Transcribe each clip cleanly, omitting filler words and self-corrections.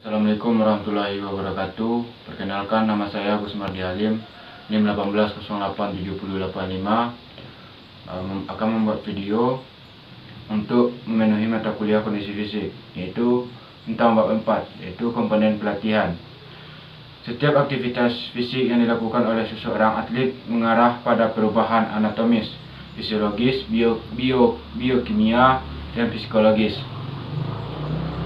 Assalamualaikum warahmatullahi wabarakatuh. Perkenalkan, nama saya Agus Mardi Halim, NIM 1808785. Akan membuat video untuk memenuhi mata kuliah kondisi fisik, yaitu tentang bab 4, yaitu komponen pelatihan. Setiap aktivitas fisik yang dilakukan oleh seseorang atlet mengarah pada perubahan anatomis, fisiologis, biokimia, dan psikologis.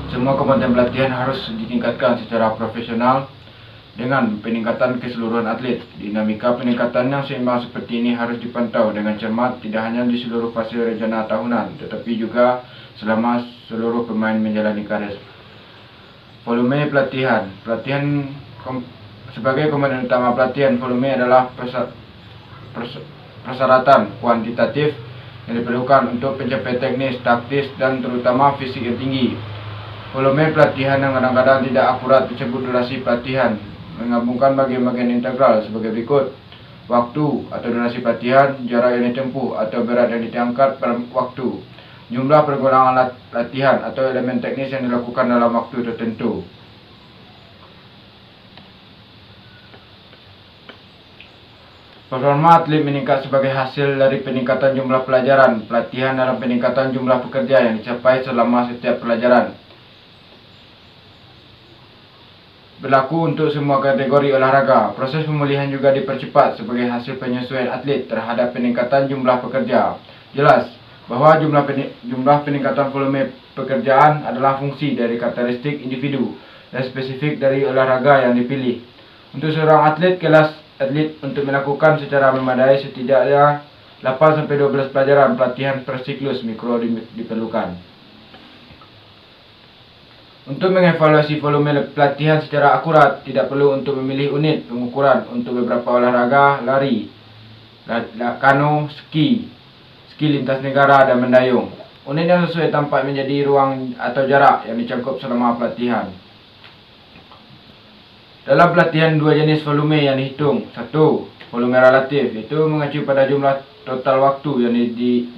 Semua komponen pelatihan harus ditingkatkan secara profesional dengan peningkatan keseluruhan atlet. Dinamika peningkatan yang seimbang seperti ini harus dipantau dengan cermat, tidak hanya di seluruh fase rencana tahunan, tetapi juga selama seluruh pemain menjalani karir. Volume pelatihan. Sebagai komponen utama pelatihan, volume adalah persyaratan kuantitatif yang diperlukan untuk pencapaian teknis, taktis, dan terutama fisik yang tinggi. Volume pelatihan yang kadang-kadang tidak akurat disebut durasi pelatihan, menggabungkan bagian-bagian integral sebagai berikut: waktu atau durasi pelatihan, jarak yang ditempuh atau berat yang diangkat pada waktu, jumlah pergulangan latihan atau elemen teknis yang dilakukan dalam waktu tertentu. Performa atlet meningkat sebagai hasil dari peningkatan jumlah pelajaran pelatihan dalam peningkatan jumlah pekerja yang dicapai selama setiap pelajaran. Berlaku untuk semua kategori olahraga. Proses pemulihan juga dipercepat sebagai hasil penyesuaian atlet terhadap peningkatan jumlah pekerja. Jelas bahwa jumlah peningkatan volume pekerjaan adalah fungsi dari karakteristik individu dan spesifik dari olahraga yang dipilih. Untuk seorang atlet, kelas atlet untuk melakukan secara memadai setidaknya 8-12 pelajaran pelatihan per siklus mikro diperlukan. Untuk mengevaluasi volume pelatihan secara akurat, tidak perlu untuk memilih unit pengukuran untuk beberapa olahraga: lari, kano, ski lintas negara, dan mendayung. Unit yang sesuai tampak menjadi ruang atau jarak yang dicangkup selama pelatihan. Dalam pelatihan, dua jenis volume yang dihitung. 1. Volume relatif, itu mengacu pada jumlah total waktu yang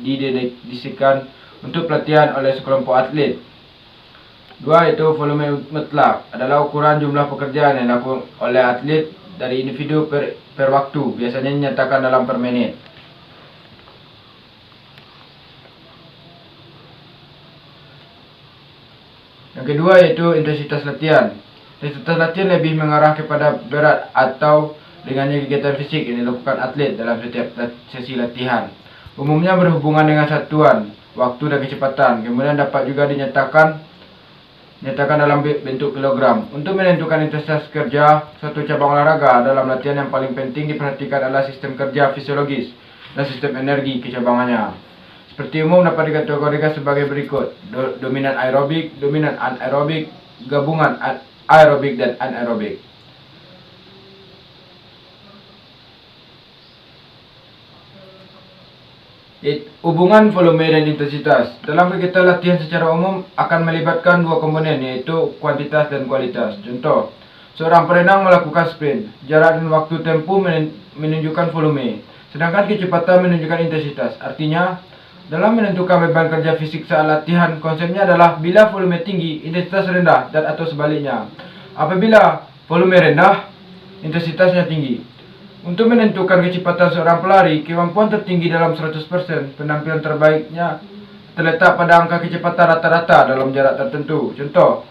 didedikasikan untuk pelatihan oleh sekelompok atlet. 2. Itu volume mutlak, adalah ukuran jumlah pekerjaan yang dilakukan oleh atlet dari individu per waktu, biasanya dinyatakan dalam per menit. Yang kedua yaitu intensitas latihan. Intensitas latihan lebih mengarah kepada berat atau dengannya kegiatan fisik yang dilakukan atlet dalam setiap sesi latihan. Umumnya berhubungan dengan satuan waktu dan kecepatan, kemudian dapat juga dinyatakan dalam bentuk kilogram. Untuk menentukan intensitas kerja suatu cabang olahraga dalam latihan, yang paling penting diperhatikan adalah sistem kerja fisiologis dan sistem energi kecabangannya. Seperti umum dapat dikategorikan sebagai berikut: dominan aerobik, dominan anaerobik, gabungan aerobik dan anaerobik. Hubungan volume dan intensitas. Dalam kegiatan latihan secara umum akan melibatkan dua komponen, yaitu kuantitas dan kualitas. Contoh, seorang perenang melakukan sprint. Jarak dan waktu tempuh menunjukkan volume, sedangkan kecepatan menunjukkan intensitas. Artinya, dalam menentukan beban kerja fisik saat latihan, konsepnya adalah bila volume tinggi, intensitas rendah, dan atau sebaliknya. Apabila volume rendah, intensitasnya tinggi. Untuk menentukan kecepatan seorang pelari, kemampuan tertinggi dalam 100%, penampilan terbaiknya terletak pada angka kecepatan rata-rata dalam jarak tertentu. Contoh,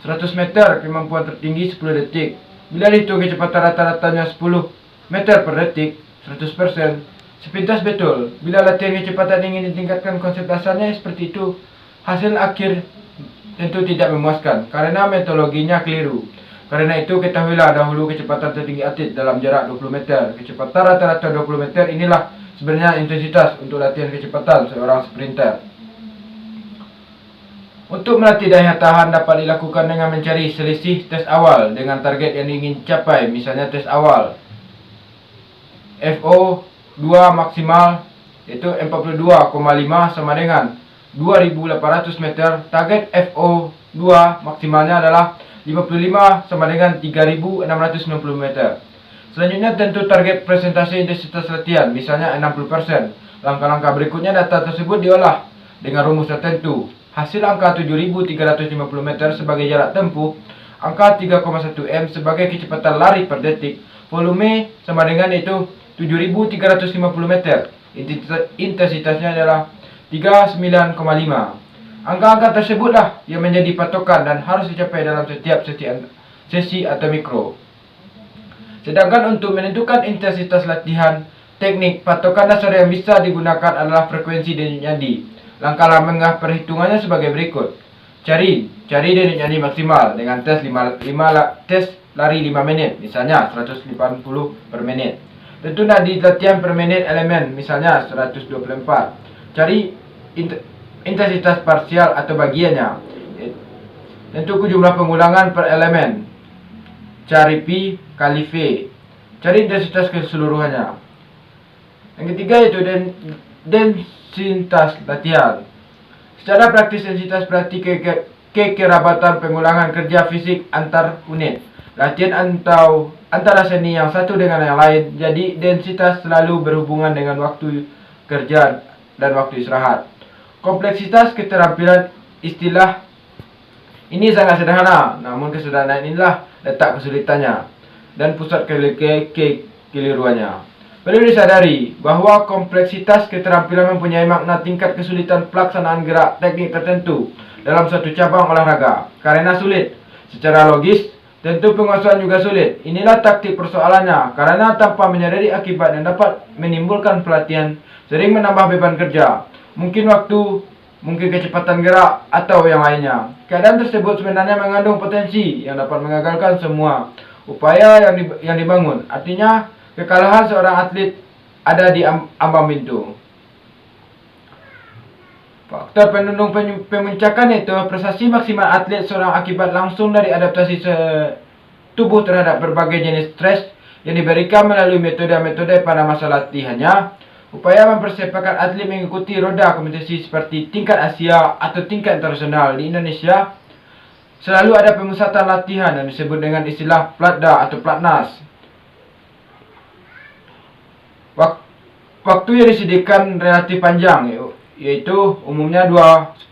100 meter, kemampuan tertinggi 10 detik. Bila dihitung kecepatan rata-ratanya 10 meter per detik, 100%, sepintas betul. Bila latihan kecepatan ingin ditingkatkan, konsep dasarnya seperti itu. Hasil akhir tentu tidak memuaskan, karena metodologinya keliru. Karena itu, ketahuilah dahulu kecepatan tertinggi atlet dalam jarak 20 meter. Kecepatan rata-rata 20 meter inilah sebenarnya intensitas untuk latihan kecepatan seorang sprinter. Untuk melatih daya tahan dapat dilakukan dengan mencari selisih tes awal dengan target yang ingin capai. Misalnya tes awal FO2 maksimal yaitu 42,5 sama dengan 2800 meter. Target FO2 maksimalnya adalah 55 sama dengan 3690 meter. Selanjutnya tentu target presentasi intensitas latihan, misalnya 60%. Langkah-langkah berikutnya data tersebut diolah dengan rumus tertentu. Hasil angka 7350 meter sebagai jarak tempuh angka 3,1 m sebagai kecepatan lari per detik. Volume sama dengan itu 7.350 meter. Intensitasnya adalah 39,5. Angka-angka tersebutlah yang menjadi patokan dan harus dicapai dalam setiap sesi atau mikro. Sedangkan untuk menentukan intensitas latihan, teknik patokan dasar yang bisa digunakan adalah frekuensi denyut nadi. Langkah perhitungannya sebagai berikut. Cari denyut nadi maksimal dengan tes lari 5 menit, misalnya 180 per menit. Tentu nadi latihan per menit elemen, misalnya 124. Cari intensitas parsial atau bagiannya. Tentu jumlah pengulangan per elemen. Cari pi kali v. Cari intensitas keseluruhannya. Yang ketiga yaitu densitas latihan. Secara praktis densitas berarti kekerabatan pengulangan kerja fisik antar unit latihan atau antara seni yang satu dengan yang lain. Jadi densitas selalu berhubungan dengan waktu kerja dan waktu istirahat. Kompleksitas keterampilan istilah ini sangat sederhana, namun kesederhanaan inilah letak kesulitannya dan pusat kekeliruannya. Perlu disadari bahwa kompleksitas keterampilan mempunyai makna tingkat kesulitan pelaksanaan gerak teknik tertentu dalam suatu cabang olahraga. Karena sulit secara logis, tentu penguasaan juga sulit. Inilah taktik persoalannya, karena tanpa menyadari akibat yang dapat menimbulkan pelatihan sering menambah beban kerja, mungkin waktu, mungkin kecepatan gerak, atau yang lainnya. Keadaan tersebut sebenarnya mengandung potensi yang dapat mengagalkan semua upaya yang dibangun. Artinya, kekalahan seorang atlet ada di ambang pintu. Faktor penunjang pemuncakan itu prestasi maksimal atlet seorang akibat langsung dari adaptasi tubuh terhadap berbagai jenis stres yang diberikan melalui metode-metode pada masa latihannya. Upaya mempersiapkan atlet mengikuti roda kompetisi seperti tingkat Asia atau tingkat internasional di Indonesia. Selalu ada pemusatan latihan yang disebut dengan istilah Platda atau Platnas. Waktu yang disediakan relatif panjang, yaitu umumnya 10-12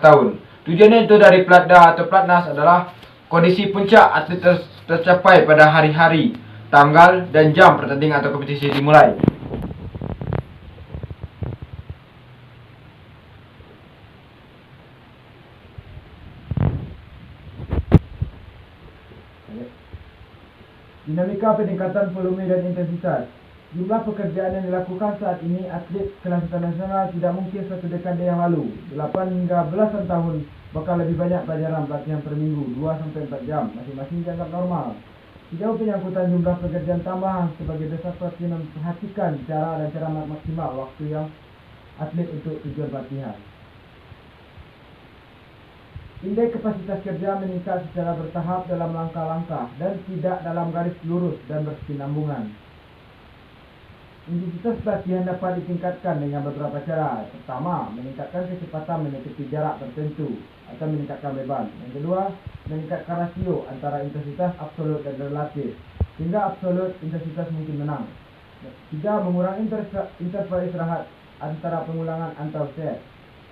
tahun. Tujuannya itu dari Platda atau Platnas adalah kondisi puncak atlet tercapai pada hari-hari, tanggal, dan jam pertandingan atau kompetisi dimulai. Dinamika peningkatan volume dan intensitas. Jumlah pekerjaan yang dilakukan saat ini atlet kelas internasional tidak mungkin satu dekade yang lalu. 8 hingga belasan tahun bakal lebih banyak pelajaran pelatihan per minggu, 2-4 jam, masing-masing dianggap normal. Sejauh penyangkutan jumlah pekerjaan tambahan, sebagai dasar pelatihan memperhatikan cara dan cara maksimal waktu yang atlet untuk tujuan pelatihan. Indeks kapasitas kerja meningkat secara bertahap dalam langkah-langkah dan tidak dalam garis lurus dan berkesinambungan. Intensitas pelatihan dapat ditingkatkan dengan beberapa cara. Pertama, meningkatkan kecepatan mendekati jarak tertentu atau meningkatkan beban. Yang kedua, meningkatkan rasio antara intensitas absolut dan relatif, sehingga absolut intensitas mungkin menang. Tiga, mengurangi interval istirahat antara pengulangan antar set.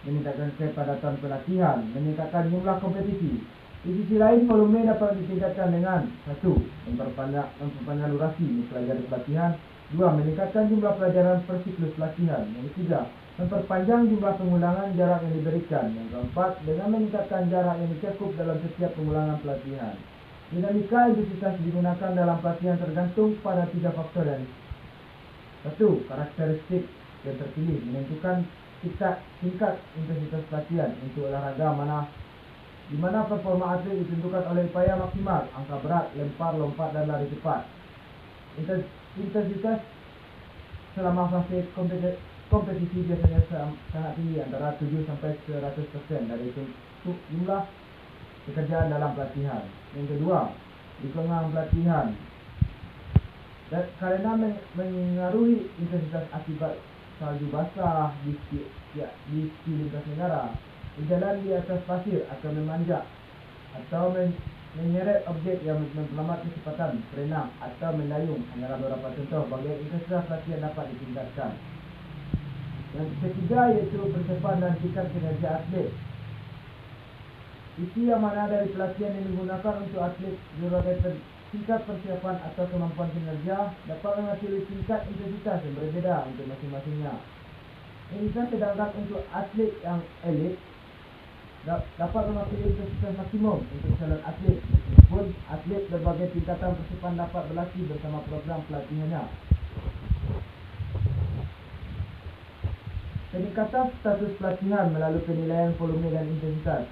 Meningkatkan kepadatan pelatihan, meningkatkan jumlah kompetisi. Di sisi lain, volume dapat ditingkatkan dengan 1. Memperpanjang durasi mempelajari pelatihan. 2. Meningkatkan jumlah pelajaran per siklus pelatihan. Yang 3. Memperpanjang jumlah pengulangan jarak yang diberikan. Yang keempat, dengan meningkatkan jarak yang dicakup dalam setiap pengulangan pelatihan. Dinamika intensitas digunakan dalam pelatihan tergantung pada 3 faktor yang 1. Karakteristik yang terpilih menentukan tingkat intensitas latihan untuk olahraga di mana performa atlet ditentukan oleh upaya maksimal, angka berat, lempar, lompat, dan lari cepat. Intensitas selama fase kompetisi biasanya sangat tinggi, antara 7-100% dari jumlah pekerjaan dalam pelatihan. Yang kedua, dukungan pelatihan. Karena mengaruhi intensitas akibat salju basah di lintas negara, berjalan di atas pasir atau memanjat, atau menyeret objek yang memperlambat kecepatan, berenang, atau mendayung hanyalah beberapa contoh bagi intensitas latihan dapat ditingkatkan. Yang ketiga yaitu persiapan dan tingkat kinerja atlet. Isi yang mana dari pelatihan yang digunakan untuk atlet berbagai tingkat persiapan atau kemampuan kinerja dapat menghasilkan tingkat intensitas yang berbeda untuk masing-masingnya. Sedangkan untuk atlet yang elit dapat memakai intensitas maksimum untuk calon atlet, meskipun atlet berbagai tingkatan persiapan dapat berlatih bersama program pelatihannya. Peningkatan status pelatihan melalui penilaian volume dan intensitas.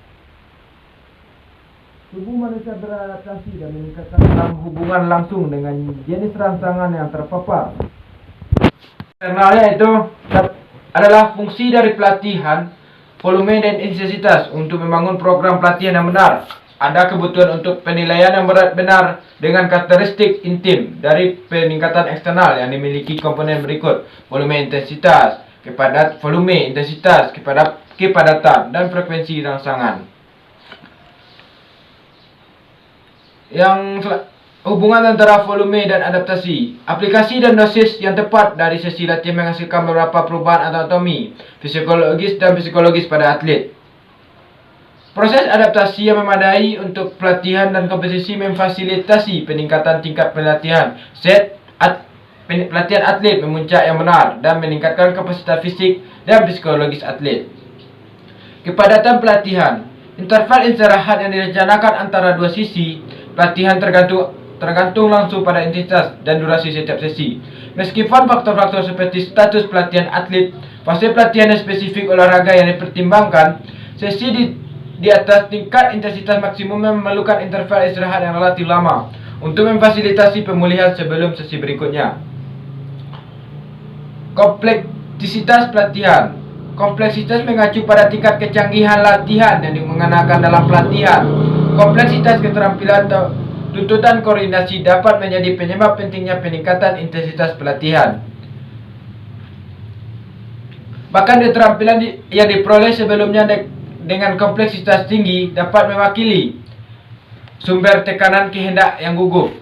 Tubuh manusia beradaptasi dan meningkatkan dalam hubungan langsung dengan jenis rangsangan yang terpapar. Karena itu adalah fungsi dari pelatihan, volume dan intensitas untuk membangun program pelatihan yang benar. Ada kebutuhan untuk penilaian yang benar dengan karakteristik intim dari peningkatan eksternal yang dimiliki komponen berikut: volume, intensitas, kepadatan, dan frekuensi rangsangan. Hubungan antara volume dan adaptasi. Aplikasi dan dosis yang tepat dari sesi latihan menghasilkan beberapa perubahan anatomi, fisiologis dan psikologis pada atlet. Proses adaptasi yang memadai untuk pelatihan dan kompetisi memfasilitasi peningkatan tingkat pelatihan. Pelatihan atlet memuncak yang benar dan meningkatkan kapasitas fisik dan psikologis atlet. Kepadatan pelatihan. Interval istirahat yang direncanakan antara dua sisi pelatihan tergantung langsung pada intensitas dan durasi setiap sesi. Meskipun faktor-faktor seperti status pelatihan atlet, fase pelatihan dan spesifik olahraga yang dipertimbangkan, sesi di atas tingkat intensitas maksimum memerlukan interval istirahat yang relatif lama untuk memfasilitasi pemulihan sebelum sesi berikutnya. Kompleksitas pelatihan. Kompleksitas mengacu pada tingkat kecanggihan latihan yang digunakan dalam pelatihan. Kompleksitas keterampilan atau tuntutan koordinasi dapat menjadi penyebab pentingnya peningkatan intensitas pelatihan. Bahkan keterampilan yang diperoleh sebelumnya dengan kompleksitas tinggi dapat mewakili sumber tekanan kehendak yang gugup.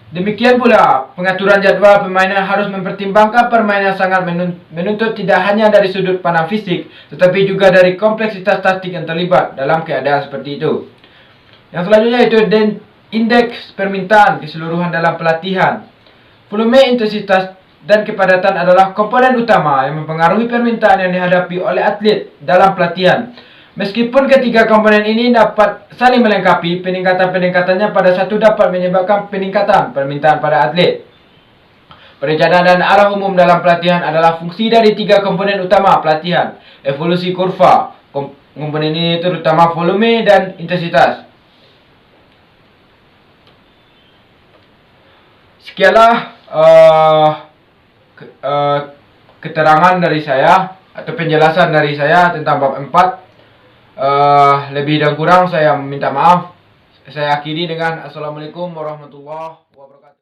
Demikian pula, pengaturan jadwal permainan harus mempertimbangkan permainan sangat menuntut tidak hanya dari sudut pandang fisik, tetapi juga dari kompleksitas taktik yang terlibat dalam keadaan seperti itu. Yang selanjutnya itu indeks permintaan keseluruhan dalam pelatihan. Volume, intensitas, dan kepadatan adalah komponen utama yang mempengaruhi permintaan yang dihadapi oleh atlet dalam pelatihan. Meskipun ketiga komponen ini dapat saling melengkapi, peningkatannya pada satu dapat menyebabkan peningkatan permintaan pada atlet. Perencanaan dan arah umum dalam pelatihan adalah fungsi dari tiga komponen utama pelatihan. Evolusi kurva. Komponen ini terutama volume dan intensitas. Sekianlah keterangan dari saya atau penjelasan dari saya tentang bab 4. Lebih dan kurang saya minta maaf. Saya akhiri dengan Assalamualaikum warahmatullahi wabarakatuh.